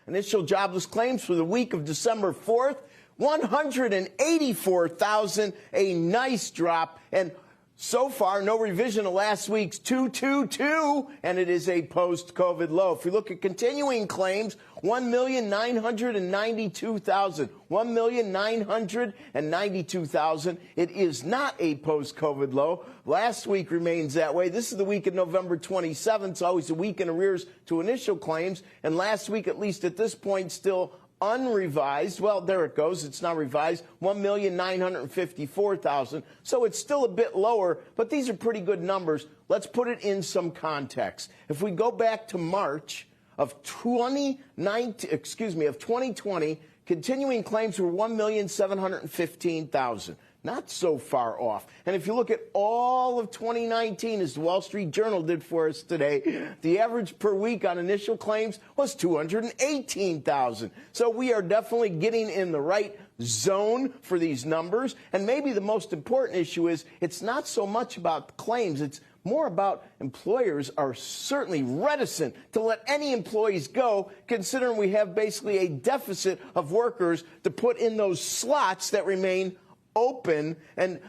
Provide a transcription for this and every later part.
Initial jobless claims for the week of December 4th, 184,000, a nice drop. And so far, no revision to last week's 222, and it is a post-COVID low. If we look at continuing claims, 1,992,000. 1,992,000. It is not a post-COVID low. Last week remains that way. This is the week of November 27th. It's always a week in arrears to initial claims. And last week, at least at this point, still unrevised. Well, there it goes. It's not revised. 1,954,000. So it's still a bit lower, but these are pretty good numbers. Let's put it in some context. If we go back to March of 2020, continuing claims were 1,715,000. Not so far off. And if you look at all of 2019, as the Wall Street Journal did for us today, the average per week on initial claims was 218,000. So we are definitely getting in the right zone for these numbers. And maybe the most important issue is it's not so much about claims. It's more about employers are certainly reticent to let any employees go, considering we have basically a deficit of workers to put in those slots that remain open and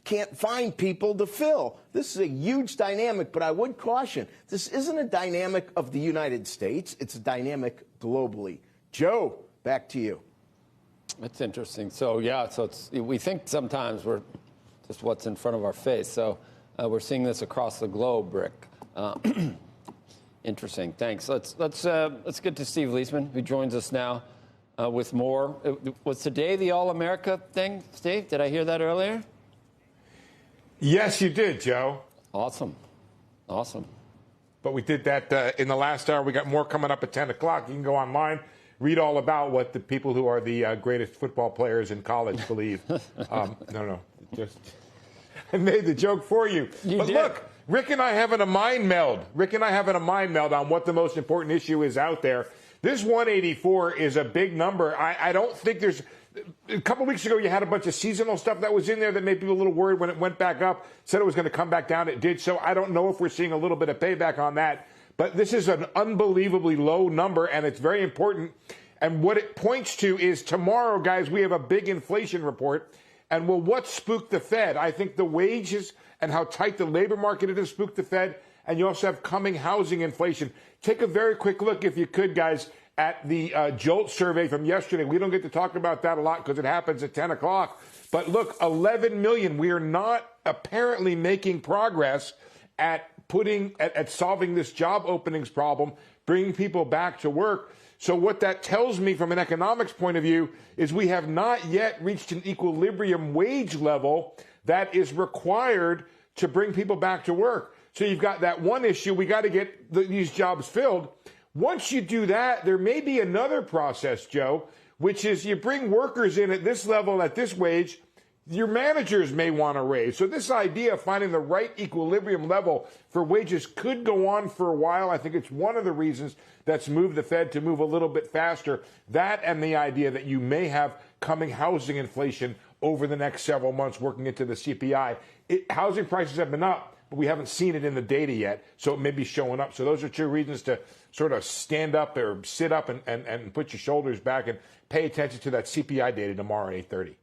can't find people to fill. This is a huge dynamic, but I would caution, this isn't a dynamic of the United States. It's a dynamic globally. Joe, back to you. That's interesting. So, yeah, we think sometimes we're just what's in front of our face. So we're seeing this across the globe, Rick. Interesting. Thanks. Let's get to Steve Leisman, who joins us now. With more. Was today the All-America thing, Steve? Did I hear that earlier? Yes, you did, Joe. Awesome. Awesome. But we did that in the last hour. We got more coming up at 10 o'clock. You can go online, read all about what the people who are the greatest football players in college believe. No. Just I made the joke for you. But did. Look, Rick and I having a mind meld. On what the most important issue is out there. This 184 is a big number. I don't think there's – a couple weeks ago you had a bunch of seasonal stuff that was in there that made people a little worried when it went back up, said it was going to come back down. It did. So I don't know if we're seeing a little bit of payback on that. But this is an unbelievably low number, and it's very important. And what it points to is tomorrow, guys, we have a big inflation report. And, well, what spooked the Fed? I think the wages and how tight the labor market is spooked the Fed. And you also have coming housing inflation. Take a very quick look, if you could, guys, at the JOLT survey from yesterday. We don't get to talk about that a lot because it happens at 10 o'clock. But look, 11 million. We are not apparently making progress at solving this job openings problem, bringing people back to work. So what that tells me from an economics point of view is we have not yet reached an equilibrium wage level that is required to bring people back to work. So you've got that one issue. We got to get these jobs filled. Once you do that, there may be another process, Joe, which is you bring workers in at this level, at this wage, your managers may want to raise. So this idea of finding the right equilibrium level for wages could go on for a while. I think it's one of the reasons that's moved the Fed to move a little bit faster. That and the idea that you may have coming housing inflation over the next several months working into the CPI. Housing prices have been up, but we haven't seen it in the data yet, so it may be showing up. So those are two reasons to sort of stand up or sit up and put your shoulders back and pay attention to that CPI data tomorrow at 8:30.